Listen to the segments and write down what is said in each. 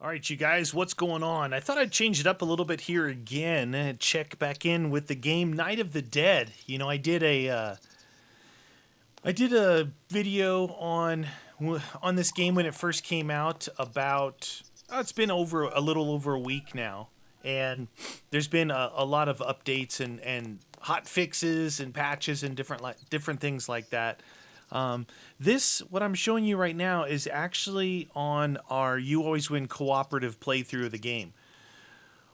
All right, you guys, what's going on? I thought I'd change it up a little bit here again and check back in with the game Night of the Dead. I did a video on this game when it first came out about it's been over a little over a week now, and there's been a lot of updates and hot fixes and patches and different things like that. This, what I'm showing you right now, is actually on our You Always Win cooperative playthrough of the game.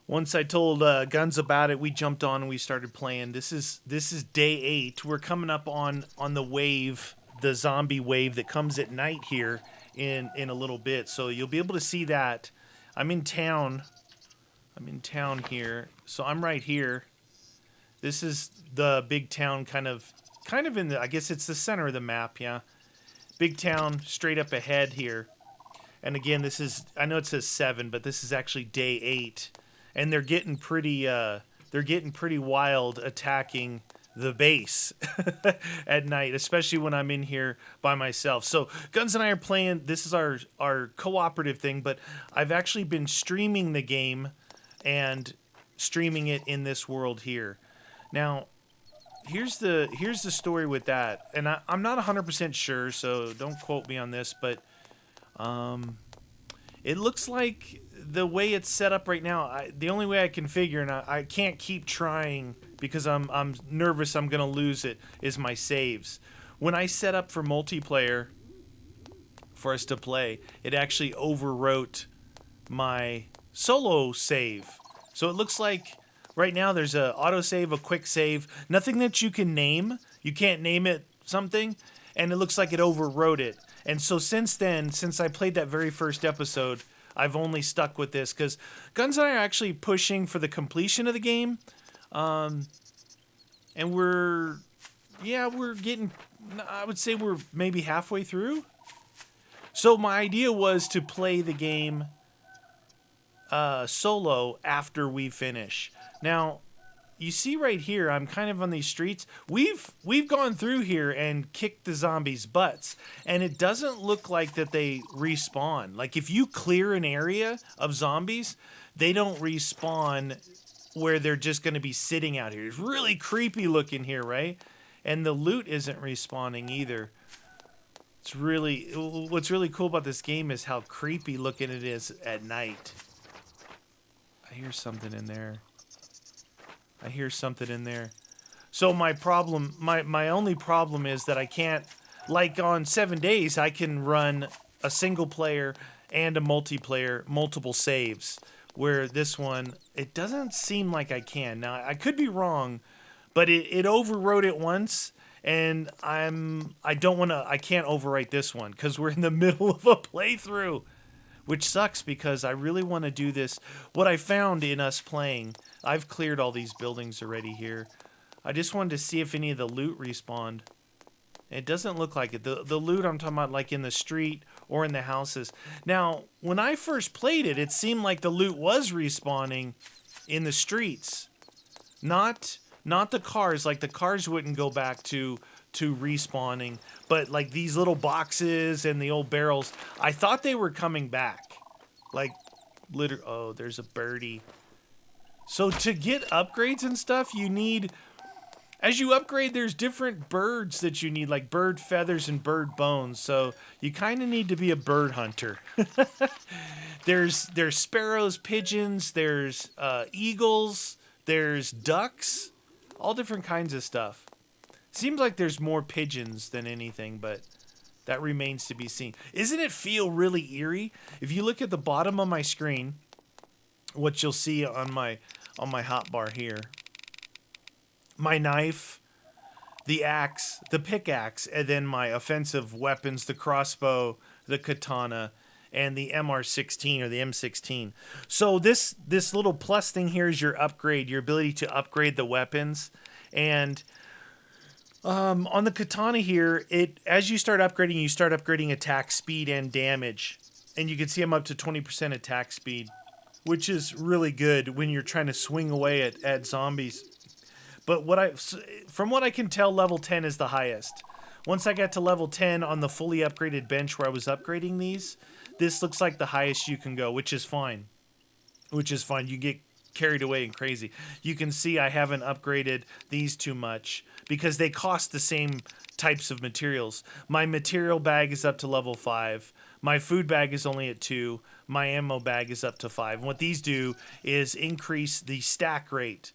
Once I told Guns about it, we jumped on and we started playing. This is day 8. We're coming up on the wave, the zombie wave that comes at night here in a little bit. So you'll be able to see that. I'm in town. I'm in town here. So I'm right here. This is the big town kind of in the, I guess it's the center of the map, yeah. Big town straight up ahead here. And again, this is, I know it says 7, but this is actually day 8. And they're getting pretty wild attacking the base at night, especially when I'm in here by myself. So Guns and I are playing, this is our cooperative thing, but I've actually been streaming the game and streaming it in this world here. Now, here's the story with that, and I'm not 100% sure, so don't quote me on this, but it looks like the way it's set up right now, the only way I can figure, and I can't keep trying because I'm nervous I'm gonna lose it, is my saves. When I set up for multiplayer for us to play, it actually overwrote my solo save. So it looks like right now there's a autosave, a quick save, nothing that you can name. You can't name it something, and it looks like it overwrote it. And so since then, since I played that very first episode, I've only stuck with this because Guns and I are actually pushing for the completion of the game. And we're getting, I would say we're maybe halfway through. So my idea was to play the game solo after we finish. Now, you see right here, I'm kind of on these streets. We've gone through here and kicked the zombies' butts, and it doesn't look like that they respawn. Like, if you clear an area of zombies, they don't respawn where they're just going to be sitting out here. It's really creepy looking here, right? And the loot isn't respawning either. What's really cool about this game is how creepy looking it is at night. I hear something in there. So my only problem is that I can't, like on 7 days, I can run a single player and a multiplayer, multiple saves, where this one, it doesn't seem like I can. Now, I could be wrong, but it overwrote it once, and I can't overwrite this one, because we're in the middle of a playthrough. Which sucks because I really want to do this. What I found in us playing, I've cleared all these buildings already here. I just wanted to see if any of the loot respawned. It doesn't look like it. The loot I'm talking about, like in the street or in the houses. Now, when I first played it, it seemed like the loot was respawning in the streets. Not the cars. Like the cars wouldn't go back to respawning, but like these little boxes and the old barrels, I thought they were coming back. Like, oh, there's a birdie. So to get upgrades and stuff, you need, as you upgrade, there's different birds that you need, like bird feathers and bird bones. So you kind of need to be a bird hunter. There's sparrows, pigeons, there's eagles, there's ducks, all different kinds of stuff. Seems like there's more pigeons than anything, but that remains to be seen. Isn't it feel really eerie? If you look at the bottom of my screen, what you'll see on my hotbar here, my knife, the axe, the pickaxe, and then my offensive weapons, the crossbow, the katana, and the MR16 or the M16. So this little plus thing here is your upgrade, your ability to upgrade the weapons. And on the katana here, as you start upgrading attack speed and damage. And you can see I'm up to 20% attack speed, which is really good when you're trying to swing away at zombies. But from what I can tell, level 10 is the highest. Once I got to level 10 on the fully upgraded bench where I was upgrading these, this looks like the highest you can go, which is fine. Which is fine. You get carried away and crazy. You can see I haven't upgraded these too much because they cost the same types of materials. My material bag is up to level 5. My food bag is only at 2. My ammo bag is up to 5. And what these do is increase the stack rate.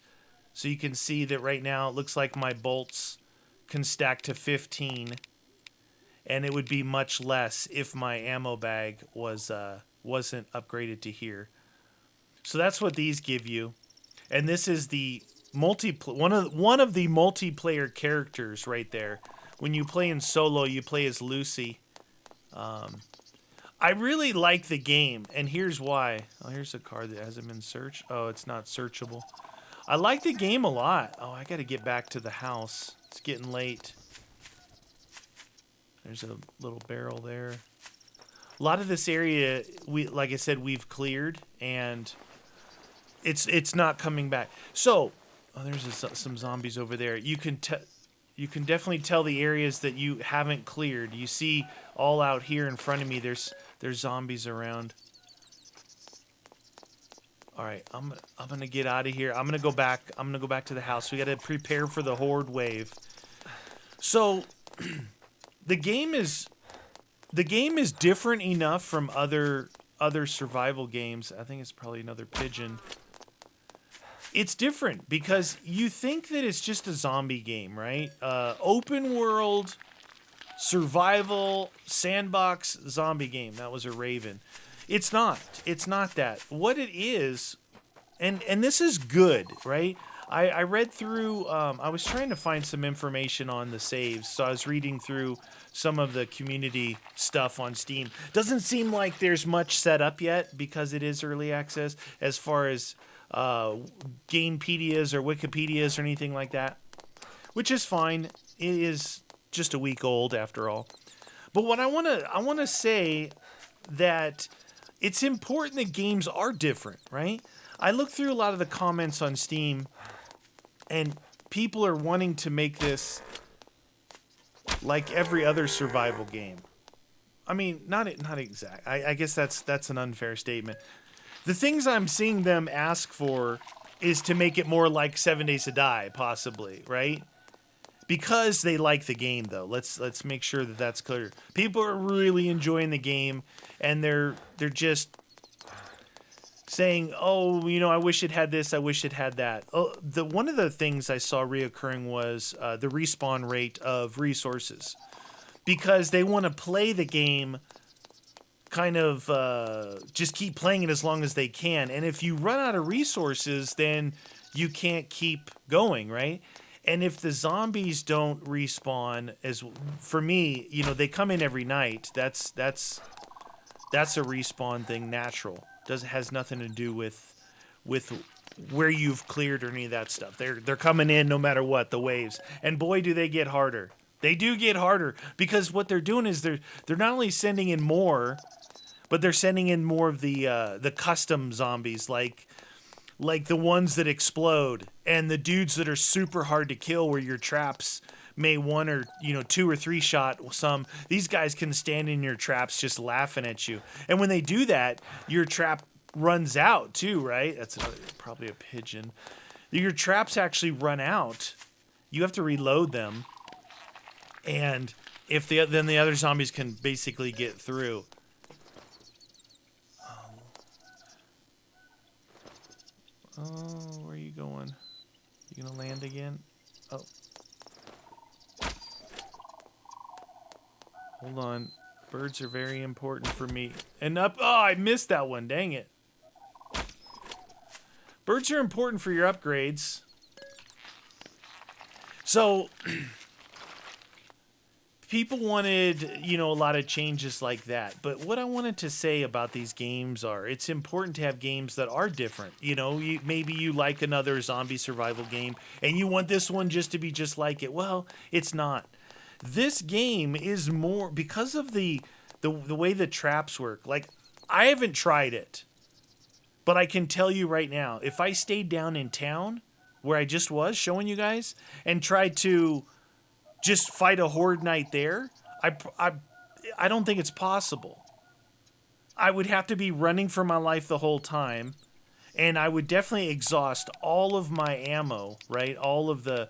So you can see that right now it looks like my bolts can stack to 15. And it would be much less if my ammo bag wasn't upgraded to here. So that's what these give you. And this is the one of the multiplayer characters right there. When you play in solo, you play as Lucy. I really like the game, and here's why. Oh, here's a card that hasn't been searched. Oh, it's not searchable. I like the game a lot. Oh, I got to get back to the house. It's getting late. There's a little barrel there. A lot of this area, like I said, we've cleared, and it's not coming back. So, oh, there's some zombies over there. You can definitely tell the areas that you haven't cleared. You see all out here in front of me. There's zombies around. All right, I'm gonna get out of here. I'm gonna go back to the house. We got to prepare for the Horde wave. So, the game is different enough from other survival games. I think it's probably another pigeon. It's different because you think that it's just a zombie game, right? Open world, survival, sandbox, zombie game. That was a raven. It's not. It's not that. What it is, and this is good, right? I read through, I was trying to find some information on the saves, so I was reading through some of the community stuff on Steam. Doesn't seem like there's much set up yet because it is early access as far as Gamepedias or Wikipedias or anything like that, which is fine. It is just a week old after all. But what I want to say that it's important that games are different, right? I looked through a lot of the comments on Steam, and people are wanting to make this like every other survival game. I mean, not exact. I guess that's an unfair statement. The things I'm seeing them ask for is to make it more like 7 Days to Die, possibly, right? Because they like the game, though. Let's make sure that that's clear. People are really enjoying the game, and they're just saying, "Oh, I wish it had this. I wish it had that." Oh, one of the things I saw reoccurring was the respawn rate of resources, because they want to play the game. Kind of just keep playing it as long as they can. And if you run out of resources, then you can't keep going, right? And if the zombies don't respawn, for me, they come in every night. That's a respawn thing, natural. Has nothing to do with where you've cleared or any of that stuff. They're coming in no matter what, the waves. And boy, do they get harder. They do get harder because what they're doing is they're not only sending in more, but they're sending in more of the custom zombies, like the ones that explode and the dudes that are super hard to kill, where your traps may 1 or 2 or 3 shot some. These guys can stand in your traps just laughing at you, and when they do that, your trap runs out too, right? That's probably a pigeon. Your traps actually run out. You have to reload them, and then the other zombies can basically get through. Oh, where are you going? You gonna land again? Oh. Hold on. Birds are very important for me. And up. Oh, I missed that one. Dang it. Birds are important for your upgrades. So, people wanted, a lot of changes like that. But what I wanted to say about these games it's important to have games that are different. Maybe you like another zombie survival game and you want this one just to be just like it. Well, it's not. This game is more, because of the way the traps work. Like, I haven't tried it, but I can tell you right now, if I stayed down in town where I just was showing you guys and tried to just fight a Horde Knight there, I don't think it's possible. I would have to be running for my life the whole time, and I would definitely exhaust all of my ammo, right? All of the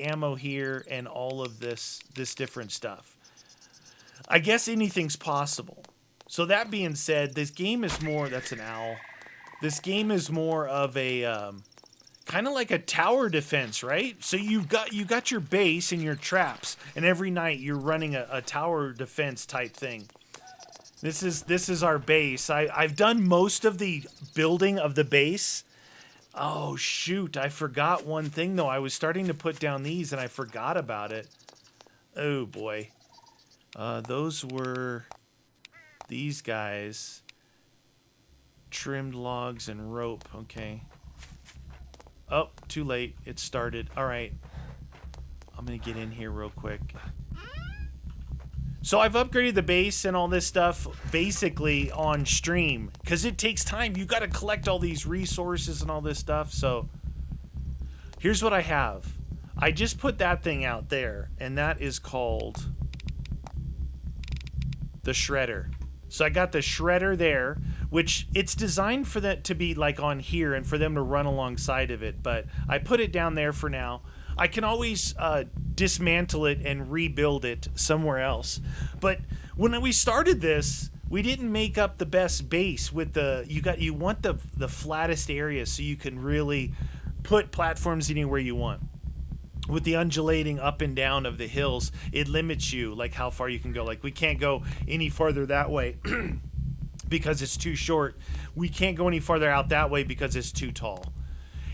ammo here and all of this different stuff. I guess anything's possible. So that being said, this game is more, that's an owl. This game is more of a kind of like a tower defense, right? So you got your base and your traps, and every night you're running a tower defense type thing. This is our base. I've done most of the building of the base. Oh shoot, I forgot one thing though. I was starting to put down these and I forgot about it. Oh boy. Those were these guys. Trimmed logs and rope. Okay. Oh, too late. It started. All right. I'm going to get in here real quick. So I've upgraded the base and all this stuff basically on stream because it takes time. You got to collect all these resources and all this stuff. So here's what I have. I just put that thing out there, and that is called the Shredder. So I got the Shredder there, which it's designed for that to be like on here and for them to run alongside of it. But I put it down there for now. I can always dismantle it and rebuild it somewhere else. But when we started this, we didn't make up the best base with the you want the flattest area so you can really put platforms anywhere you want. With the undulating up and down of the hills, it limits you like how far you can go. Like we can't go any farther that way because it's too short. We can't go any farther out that way because it's too tall.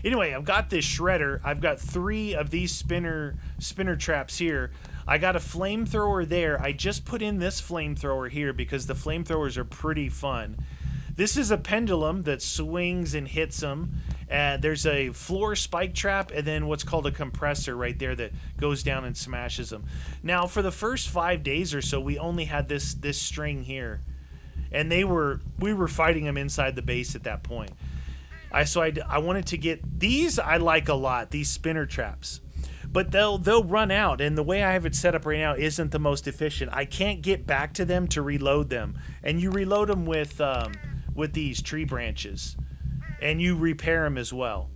Anyway, I've got this Shredder. I've got 3 of these spinner traps here. I got a Flamethrower there. I just put in this Flamethrower here because the Flamethrowers are pretty fun. This is a pendulum that swings and hits them. There's a floor spike trap and then what's called a compressor right there that goes down and smashes them. Now, for the first 5 days or so, we only had this string here. And we were fighting them inside the base at that point. I wanted to get these. I like a lot, these spinner traps, but they'll run out, and the way I have it set up right now isn't the most efficient. I can't get back to them to reload them, and you reload them with these tree branches, and you repair them as well.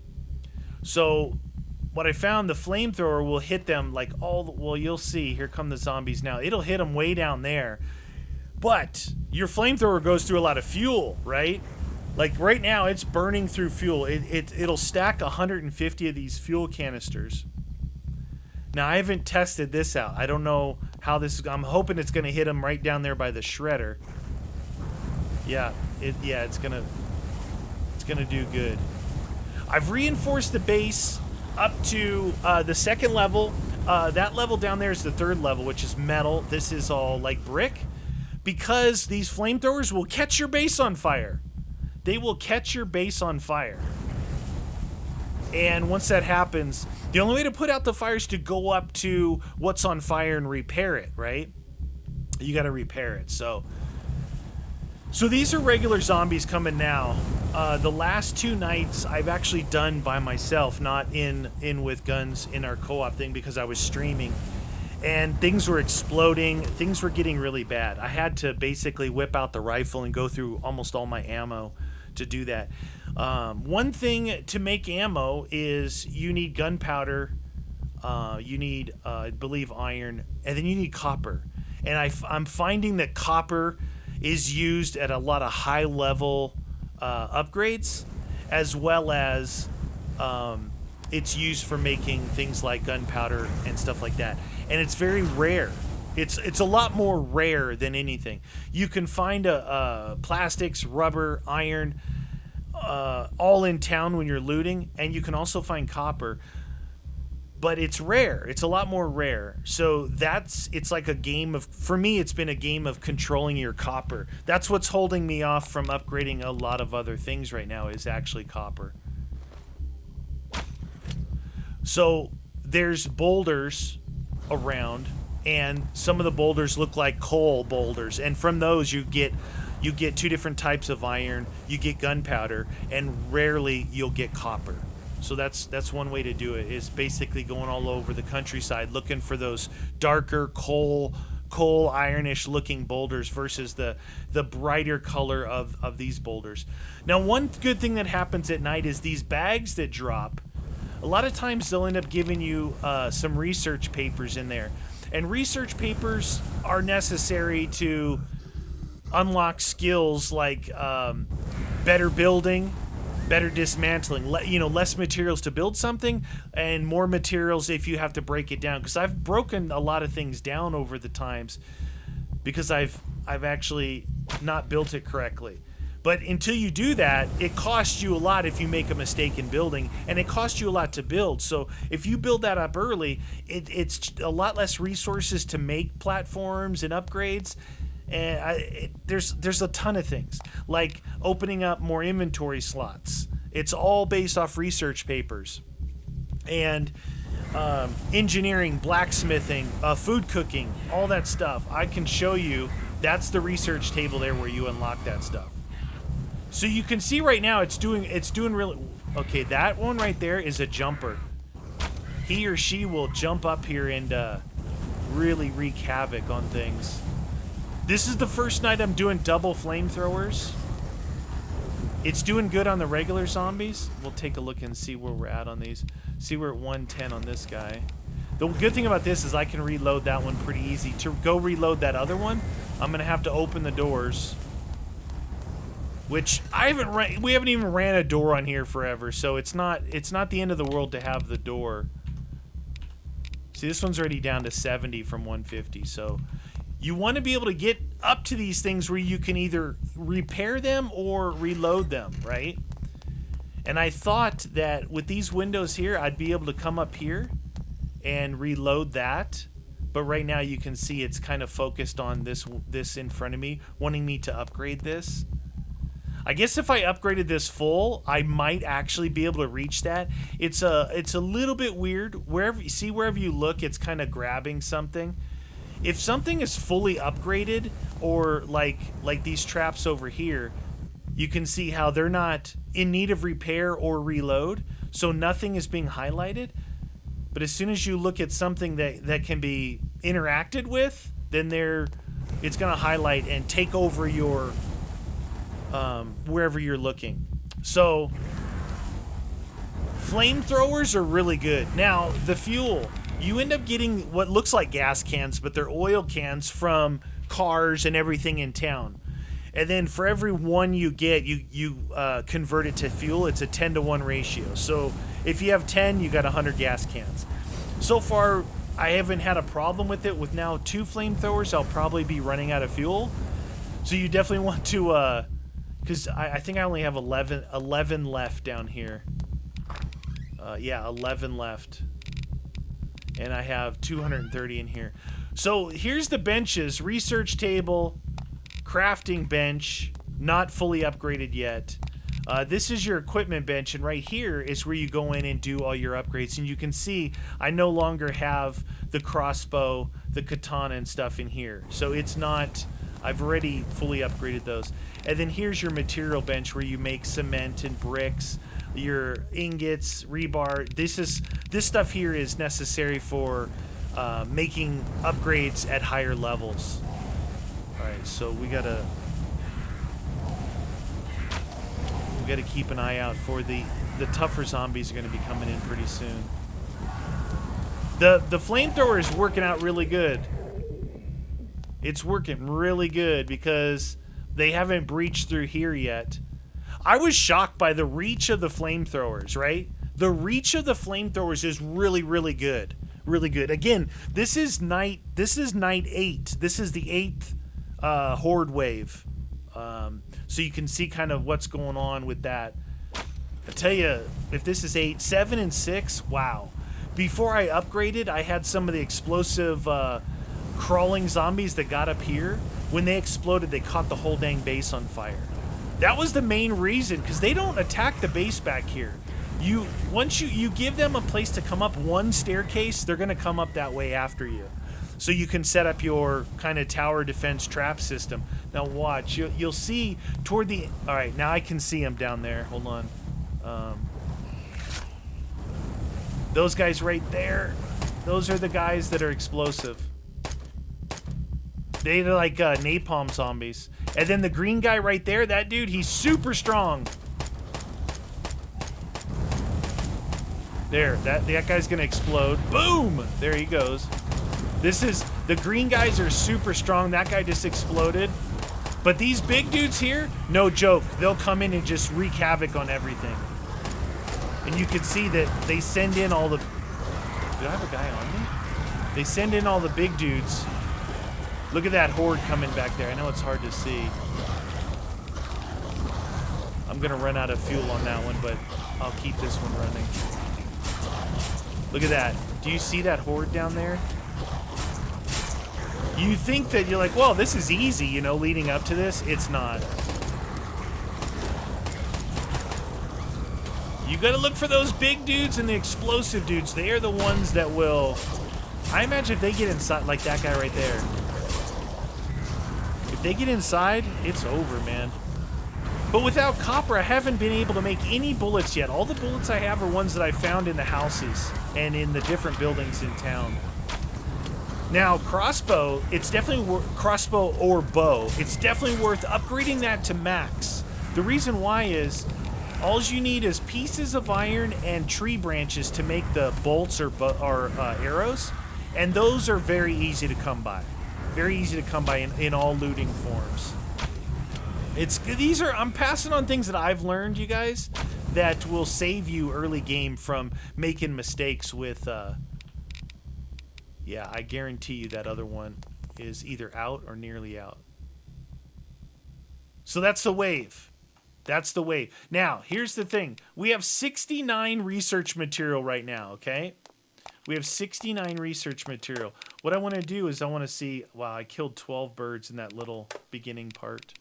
So what I found, the Flamethrower will hit them like well, you'll see. Here come the zombies now. It'll hit them way down there, but your Flamethrower goes through a lot of fuel, right? Like right now, it's burning through fuel. It'll stack 150 of these fuel canisters. Now, I haven't tested this out. I don't know how this is. I'm hoping it's going to hit them right down there by the Shredder. Yeah, it's gonna do good. I've reinforced the base up to the 2nd level. That level down there is the 3rd level, which is metal. This is all like brick, because these Flamethrowers will catch your base on fire. They will catch your base on fire. And once that happens, the only way to put out the fire is to go up to what's on fire and repair it, right? You got to repair it. So these are regular zombies coming now. The last 2 nights I've actually done by myself, not in with guns in our co-op thing because I was streaming. And things were exploding. Things were getting really bad. I had to basically whip out the rifle and go through almost all my ammo to do that. One thing to make ammo is you need gunpowder, you need, I believe, iron, and then you need copper. And I'm finding that copper is used at a lot of high-level upgrades, as well as it's used for making things like gunpowder and stuff like that. And it's very rare. It's a lot more rare than anything. You can find plastics, rubber, iron, all in town when you're looting, and you can also find copper. But it's rare. It's a lot more rare. So it's like a game of, for me, it's been a game of controlling your copper. That's what's holding me off from upgrading a lot of other things right now, is actually copper. So there's boulders around, and some of the boulders look like coal boulders, and from those you get 2 different types of iron, you get gunpowder, and rarely you'll get copper. So that's one way to do it, is basically going all over the countryside looking for those darker coal ironish looking boulders versus the brighter color of these boulders. Now, one good thing that happens at night is these bags that drop. A lot of times they'll end up giving you some research papers in there. And research papers are necessary to unlock skills like better building, better dismantling, less materials to build something, and more materials if you have to break it down. Because I've broken a lot of things down over the times because I've actually not built it correctly. But until you do that, it costs you a lot if you make a mistake in building, and it costs you a lot to build. So if you build that up early, it's a lot less resources to make platforms and upgrades. And there's a ton of things, like opening up more inventory slots. It's all based off research papers. And engineering, blacksmithing, food cooking, all that stuff. I can show you. That's the research table there where you unlock that stuff. So you can see right now it's doing really okay. That one right there is a jumper. He or she will jump up here and really wreak havoc on things. This is the first night I'm doing double flamethrowers. It's doing good on the regular zombies. We'll take a look and see where we're at on these. See, we're at 110 on this guy. The good thing about this is I can reload that one pretty easy. To go reload that other one, I'm gonna have to open the doors. Which we haven't even ran a door on here forever, so it's not the end of the world to have the door. See, this one's already down to 70 from 150, so you want to be able to get up to these things where you can either repair them or reload them, right? And I thought that with these windows here, I'd be able to come up here and reload that, but right now you can see it's kind of focused on this in front of me, wanting me to upgrade this. I guess if I upgraded this full, I might actually be able to reach that. It's a little bit weird. Wherever you look, it's kind of grabbing something. If something is fully upgraded, or like these traps over here, you can see how they're not in need of repair or reload, so nothing is being highlighted. But as soon as you look at something that can be interacted with, then it's going to highlight and take over your wherever you're looking. So flamethrowers are really good. Now, the fuel, you end up getting what looks like gas cans, but they're oil cans from cars and everything in town. And then for every one you get, you convert it to fuel. It's a 10-to-1 ratio. So if you have 10, you got 100 gas cans. So far, I haven't had a problem with it. With now 2 flamethrowers, I'll probably be running out of fuel. So you definitely want to, because I think I only have 11 left down here. Yeah, 11 left. And I have 230 in here. So here's the benches. Research table, crafting bench, not fully upgraded yet. This is your equipment bench, and right here is where you go in and do all your upgrades. And you can see I no longer have the crossbow, the katana, and stuff in here. So it's not... I've already fully upgraded those. And then here's your material bench where you make cement and bricks, your ingots, rebar. This stuff here is necessary for making upgrades at higher levels. All right, so we gotta keep an eye out for the tougher zombies are gonna be coming in pretty soon. The flamethrower is working out really good. It's working really good because they haven't breached through here yet. I was shocked by the reach of the flamethrowers, right? The reach of the flamethrowers is really, really good. Really good. Again, this is night 8. This is the 8th Horde wave. So you can see kind of what's going on with that. I tell you, if this is 8, 7, and 6, wow. Before I upgraded, I had some of the explosive crawling zombies that got up here. When they exploded, they caught the whole dang base on fire. That was the main reason, because they don't attack the base back here. Once you give them a place to come up one staircase, they're gonna come up that way after you. So you can set up your kind of tower defense trap system. Now watch, you'll see toward the... All right, now I can see them down there. Hold on. Those guys right there, those are the guys that are explosive. They're like napalm zombies. And then the green guy right there, that dude, he's super strong. There, that guy's gonna explode. Boom! There he goes. The green guys are super strong. That guy just exploded. But these big dudes here, no joke. They'll come in and just wreak havoc on everything. And you can see that they send in all the... Do I have a guy on me? They send in all the big dudes. Look at that horde coming back there. I know it's hard to see. I'm gonna run out of fuel on that one, but I'll keep this one running. Look at that. Do you see that horde down there? You think that you're like, well, this is easy, you know, leading up to this. It's not. You gotta look for those big dudes and the explosive dudes. They are the ones that will... I imagine if they get inside, like that guy right there. If they get inside, it's over, man. But without copper, I haven't been able to make any bullets yet. All the bullets I have are ones that I found in the houses and in the different buildings in town. Now, crossbow, it's definitely crossbow or bow. It's definitely worth upgrading that to max. The reason why is all you need is pieces of iron and tree branches to make the bolts or arrows, and those are very easy to come by. Very easy to come by in all looting forms. I'm passing on things that I've learned, you guys, that will save you early game from making mistakes with, yeah, I guarantee you that other one is either out or nearly out. So that's the wave. That's the wave. Now, here's the thing. We have 69 research material right now, okay? We have 69 research material. What I want to do is I want to see... Wow, I killed 12 birds in that little beginning part.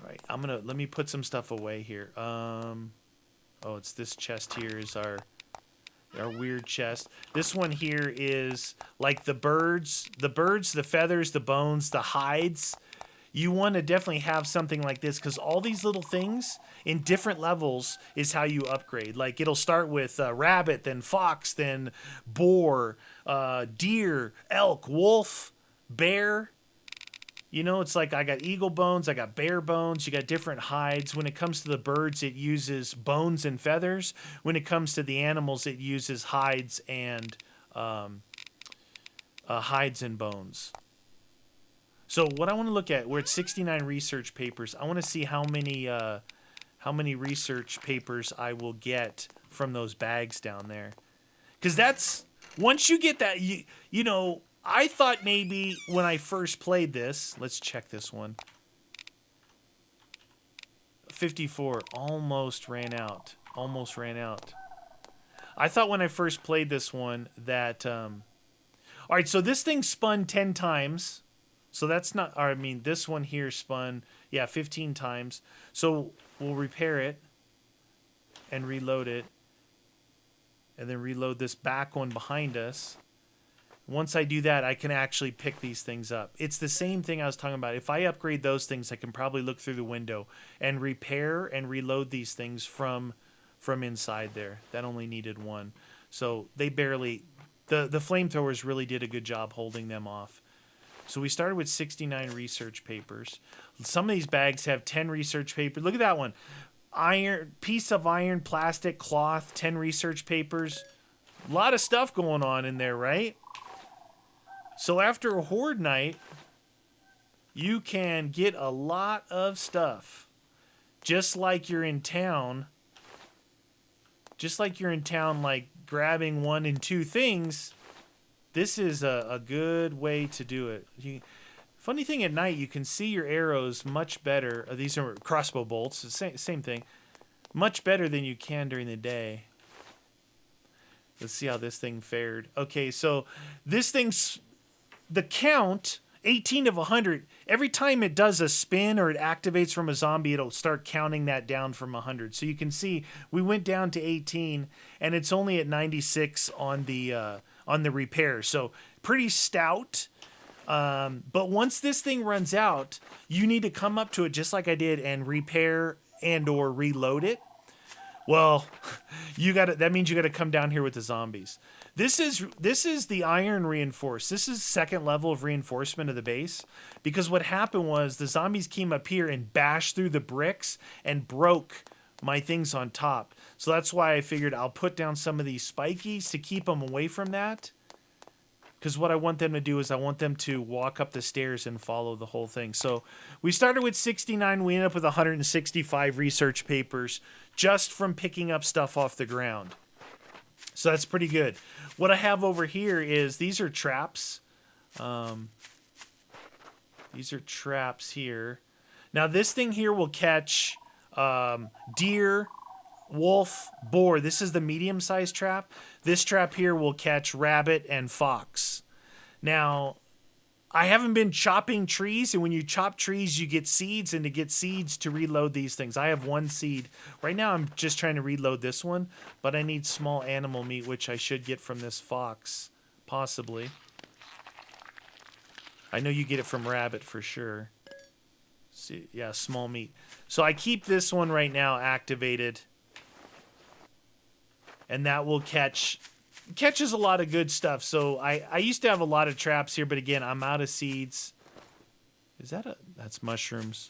All right, let me put some stuff away here. Oh, it's this chest here is our weird chest. This one here is like the birds, the feathers, the bones, the hides. You want to definitely have something like this because all these little things in different levels is how you upgrade. Like it'll start with rabbit, then fox, then boar, deer, elk, wolf, bear. You know, it's like I got eagle bones, I got bear bones, you got different hides. When it comes to the birds, it uses bones and feathers. When it comes to the animals, it uses hides and bones. So what I want to look at, we're at 69 research papers. I want to see how many research papers I will get from those bags down there. Because that's, once you get that, you know, I thought maybe when I first played this, let's check this one. 54, almost ran out. Almost ran out. I thought when I first played this one that, all right, so this thing spun 10 times. So that's not, or I mean, this one here spun, yeah, 15 times. So we'll repair it and reload it. And then reload this back one behind us. Once I do that, I can actually pick these things up. It's the same thing I was talking about. If I upgrade those things, I can probably look through the window and repair and reload these things from inside there. That only needed one. So they barely... The flamethrowers really did a good job holding them off. So we started with 69 research papers. Some of these bags have 10 research papers. Look at that one. Iron, piece of iron, plastic, cloth, 10 research papers. A lot of stuff going on in there, right? So after a horde night, you can get a lot of stuff. Just like you're in town. Just like you're in town, like grabbing 1 and 2 things. This is a good way to do it. Funny thing, at night, you can see your arrows much better. These are crossbow bolts, same thing. Much better than you can during the day. Let's see how this thing fared. Okay, so this thing's... The count, 18 of 100, every time it does a spin or it activates from a zombie, it'll start counting that down from 100. So you can see we went down to 18, and it's only at 96 on the repair. So pretty stout. But once this thing runs out, you need to come up to it just like I did and repair and or reload it. Well, that means you gotta come down here with the zombies. This is the iron reinforced. This is second level of reinforcement of the base. Because what happened was the zombies came up here and bashed through the bricks and broke my things on top. So that's why I figured I'll put down some of these spikies to keep them away from that. Because what I want them to do is I want them to walk up the stairs and follow the whole thing. So we started with 69. We ended up with 165 research papers just from picking up stuff off the ground. So that's pretty good. What I have over here is these are traps. These are traps here. Now this thing here will catch deer, wolf, boar. This is the medium-sized trap. This trap here will catch rabbit and fox. Now, I haven't been chopping trees, and when you chop trees, you get seeds, and to get seeds to reload these things. I have one seed. Right now, I'm just trying to reload this one, but I need small animal meat, which I should get from this fox, possibly. I know you get it from rabbit for sure. See, yeah, small meat. So I keep this one right now activated, and that will catches a lot of good stuff. So I used to have a lot of traps here, but again, I'm out of seeds. That's mushrooms.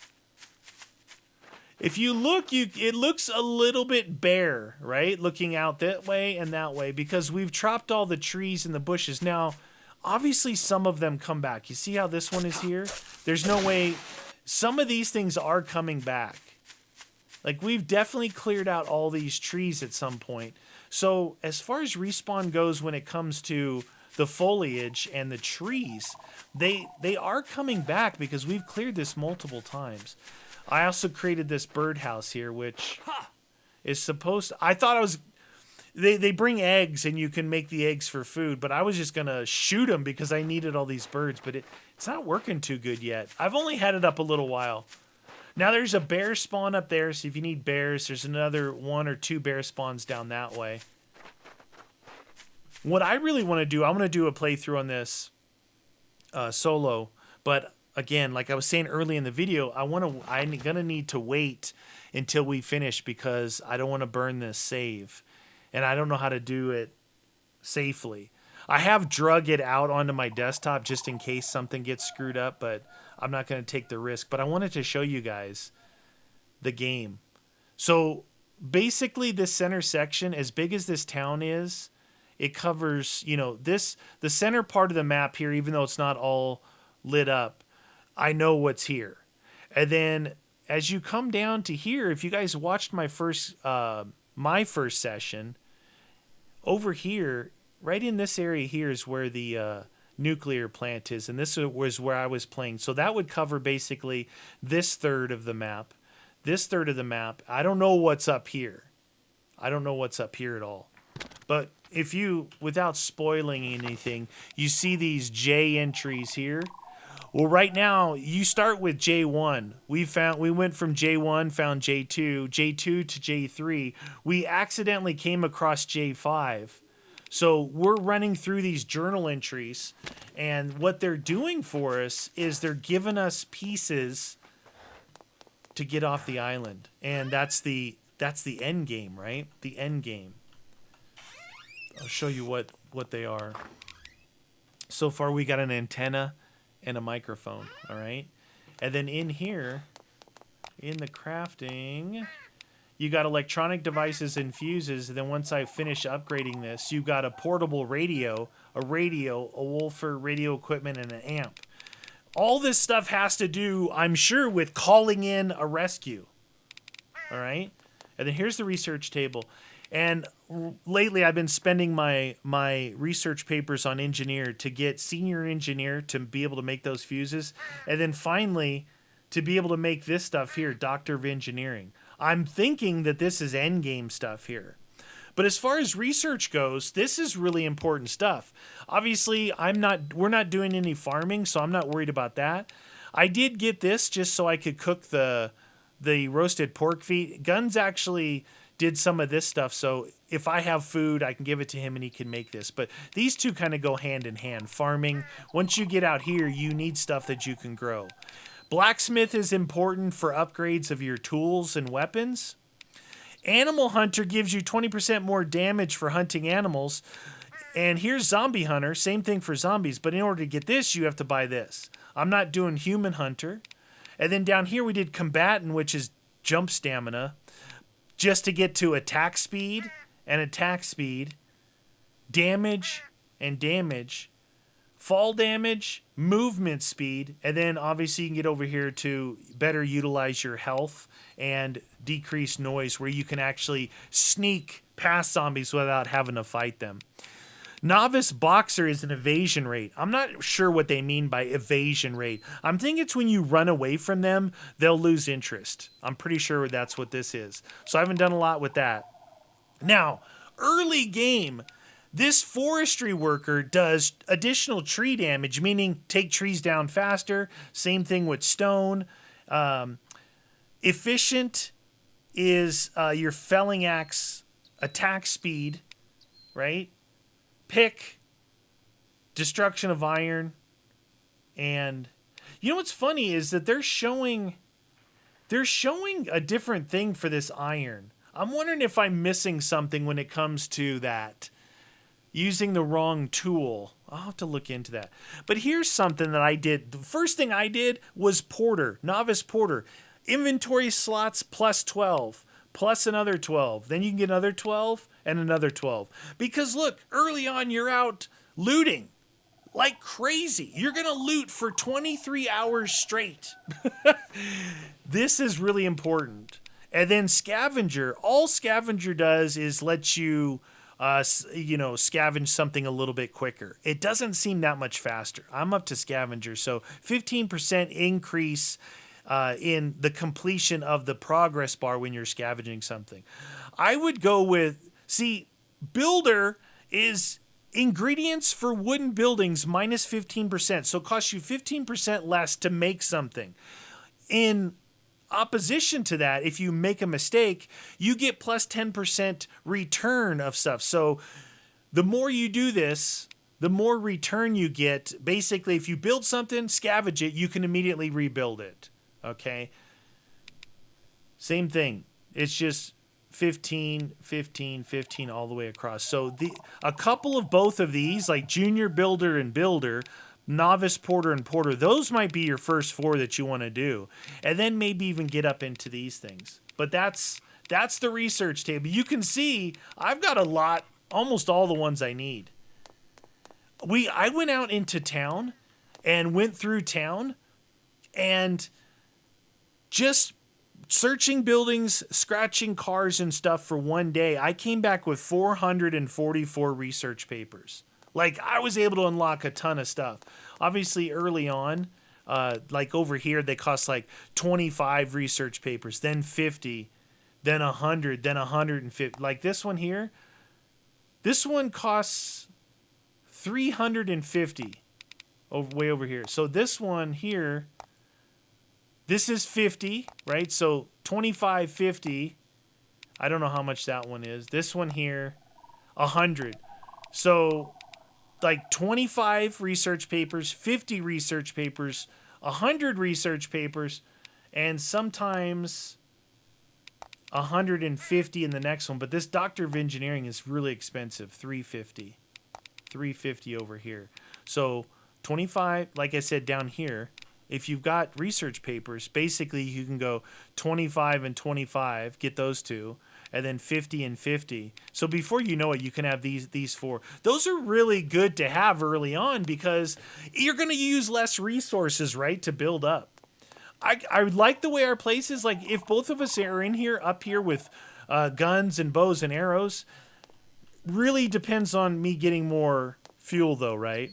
If you look, it looks a little bit bare, right? Looking out that way and that way, because we've chopped all the trees and the bushes. Now, obviously some of them come back. You see how this one is here? There's no way. Some of these things are coming back. Like, we've definitely cleared out all these trees at some point. So as far as respawn goes when it comes to the foliage and the trees, they are coming back because we've cleared this multiple times. I also created this birdhouse here, which is supposed to, I thought I was, they bring eggs and you can make the eggs for food, but I was just going to shoot them because I needed all these birds, but it's not working too good yet. I've only had it up a little while. Now there's a bear spawn up there, so if you need bears, there's another 1 or 2 bear spawns down that way. What I really want to do, I want to do a playthrough on this solo, but again, like I was saying early in the video, I'm gonna need to wait until we finish because I don't want to burn this save, and I don't know how to do it safely. I have drug it out onto my desktop just in case something gets screwed up, but I'm not going to take the risk. But I wanted to show you guys the game. So basically this center section, as big as this town is, it covers, the center part of the map here, even though it's not all lit up, I know what's here. And then as you come down to here, if you guys watched my first session, over here, right in this area here is where the nuclear plant is, and this was where I was playing. So that would cover basically this third of the map. This third of the map. I don't know what's up here. I don't know what's up here at all. But if you, without spoiling anything, you see these J entries here. Well, right now, you start with J1. We went from J1, found J2, J2 to J3. We accidentally came across J5. So we're running through these journal entries, and what they're doing for us is they're giving us pieces to get off the island. And that's the end game, right? The end game. I'll show you what they are. So far we got an antenna and a microphone, all right? And then in here, in the crafting, you got electronic devices and fuses, and then once I finish upgrading this, you got a portable radio, a woofer radio equipment, and an amp. All this stuff has to do, I'm sure, with calling in a rescue. All right? And then here's the research table. And lately I've been spending my research papers on engineer to get senior engineer to be able to make those fuses. And then finally, to be able to make this stuff here, Doctor of Engineering. I'm thinking that this is endgame stuff here. But as far as research goes, this is really important stuff. Obviously, we're not doing any farming, so I'm not worried about that. I did get this just so I could cook the roasted pork feet. Guns actually did some of this stuff, so if I have food, I can give it to him and he can make this. But these two kind of go hand in hand. Farming, once you get out here, you need stuff that you can grow. Blacksmith is important for upgrades of your tools and weapons. Animal Hunter gives you 20% more damage for hunting animals. And here's Zombie Hunter, same thing for zombies, but in order to get this, you have to buy this. I'm not doing Human Hunter. And then down here we did Combatant, which is jump stamina, just to get to attack speed and attack speed, damage and damage, fall damage, movement speed, and then obviously you can get over here to better utilize your health and decrease noise where you can actually sneak past zombies without having to fight them. Novice Boxer is an evasion rate. I'm not sure what they mean by evasion rate. I'm thinking it's when you run away from them, they'll lose interest. I'm pretty sure that's what this is. So I haven't done a lot with that. Now, early game, this forestry worker does additional tree damage, meaning take trees down faster. Same thing with stone. Efficient is your felling axe attack speed, right? Pick, destruction of iron, and you know what's funny is that they're showing a different thing for this iron. I'm wondering if I'm missing something when it comes to that. Using the wrong tool. I'll have to look into that. But here's something that I did. The first thing I did was Porter, Novice Porter. Inventory slots plus 12. Plus another 12. Then you can get another 12 and another 12. Because look, early on you're out looting like crazy. You're going to loot for 23 hours straight. This is really important. And then Scavenger. All Scavenger does is let you, scavenge something a little bit quicker. It doesn't seem that much faster. I'm up to Scavenger. So 15% increase in the completion of the progress bar when you're scavenging something. I would go with, Builder is ingredients for wooden buildings minus 15%. So it costs you 15% less to make something. In opposition to that, if you make a mistake, you get plus 10% return of stuff. So the more you do this, the more return you get. Basically, if you build something, scavenge it, you can immediately rebuild it. Okay. Same thing. It's just 15, 15, 15 all the way across. So a couple of both of these, like Junior Builder and Builder, Novice Porter and Porter, those might be your first 4 that you want to do. And then maybe even get up into these things. But that's the research table. You can see I've got a lot, almost all the ones I need. I went out into town and went through town and just searching buildings, scratching cars and stuff for one day, I came back with 444 research papers. Like, I was able to unlock a ton of stuff. Obviously, early on, like over here, they cost like 25 research papers, then 50, then 100, then 150. Like this one here, this one costs 350 way over here. So this one here, this is 50, right? So 25, 50. I don't know how much that one is. This one here, 100. So like 25 research papers, 50 research papers, 100 research papers, and sometimes 150 in the next one. But this Doctor of Engineering is really expensive, 350. 350 over here. So 25, like I said down here, if you've got research papers, basically you can go 25 and 25, get those two, and then 50 and 50. So before you know it, you can have these 4. Those are really good to have early on because you're going to use less resources, right, to build up. I like the way our place is. Like, if both of us are in here, up here with guns and bows and arrows, really depends on me getting more fuel, though, right?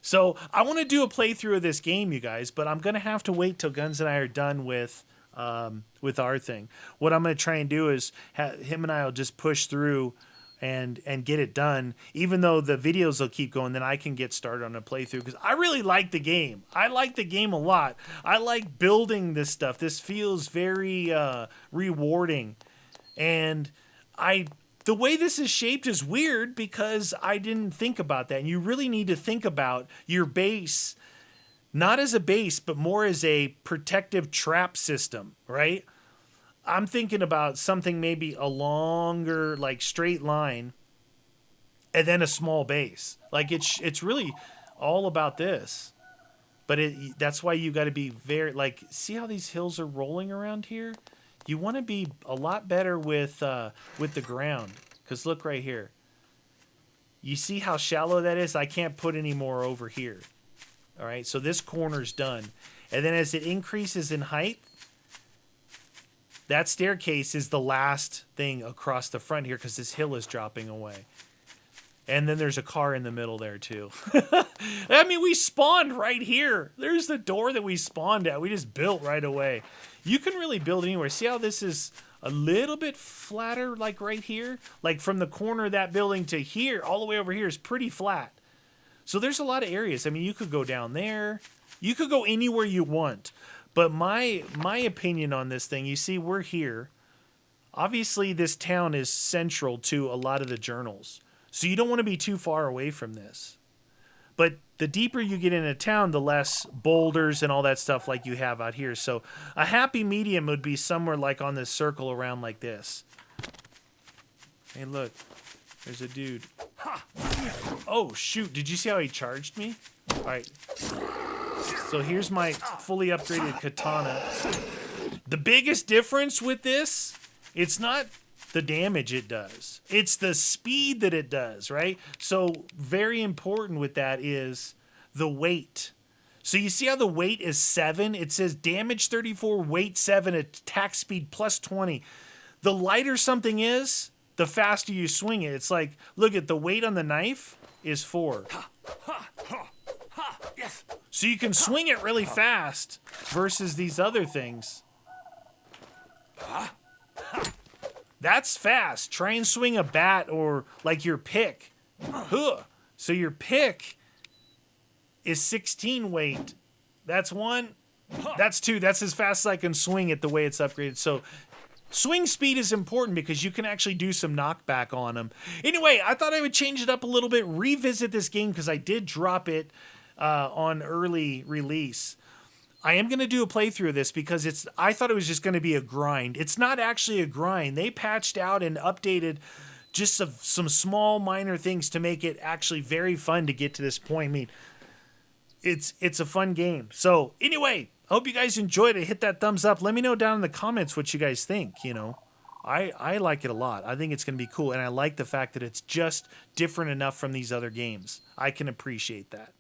So I want to do a playthrough of this game, you guys, but I'm going to have to wait till Guns and I are done with our thing. What I'm going to try and do is him and I will just push through and get it done. Even though the videos will keep going, then I can get started on a playthrough because I really like the game. I like the game a lot. I like building this stuff. This feels very rewarding. And the way this is shaped is weird because I didn't think about that. And you really need to think about your base, not as a base, but more as a protective trap system, right? I'm thinking about something maybe a longer, like straight line, and then a small base. Like it's really all about this. But that's why you got to be very like. See how these hills are rolling around here? You want to be a lot better with the ground. Cause look right here. You see how shallow that is? I can't put any more over here. All right, so this corner's done. And then as it increases in height, that staircase is the last thing across the front here because this hill is dropping away. And then there's a car in the middle there too. I mean, we spawned right here. There's the door that we spawned at. We just built right away. You can really build anywhere. See how this is a little bit flatter, like right here? Like from the corner of that building to here, all the way over here is pretty flat. So there's a lot of areas. I mean, you could go down there. You could go anywhere you want. But my opinion on this thing, you see, we're here. Obviously, this town is central to a lot of the journals. So you don't want to be too far away from this. But the deeper you get into town, the less boulders and all that stuff like you have out here. So a happy medium would be somewhere like on this circle around like this. Hey, look. There's a dude. Oh, shoot. Did you see how he charged me? All right. So here's my fully upgraded katana. The biggest difference with this, it's not the damage it does. It's the speed that it does, right? So very important with that is the weight. So you see how the weight is 7? It says damage 34, weight 7, attack speed plus 20. The lighter something is, the faster you swing it. It's like, look at the weight on the knife is 4. Yes. So you can swing it really fast versus these other things. That's fast. Try and swing a bat or like your pick. So your pick is 16 weight. That's 1. That's 2. That's as fast as I can swing it the way it's upgraded. So swing speed is important because you can actually do some knockback on them. Anyway, I thought I would change it up a little bit, revisit this game because I did drop it on early release. I am going to do a playthrough of this because I thought it was just going to be a grind. It's not actually a grind. They patched out and updated just some small minor things to make it actually very fun to get to this point. I mean, it's a fun game. So anyway, I hope you guys enjoyed it. Hit that thumbs up. Let me know down in the comments what you guys think, you know. I like it a lot. I think it's going to be cool. And I like the fact that it's just different enough from these other games. I can appreciate that.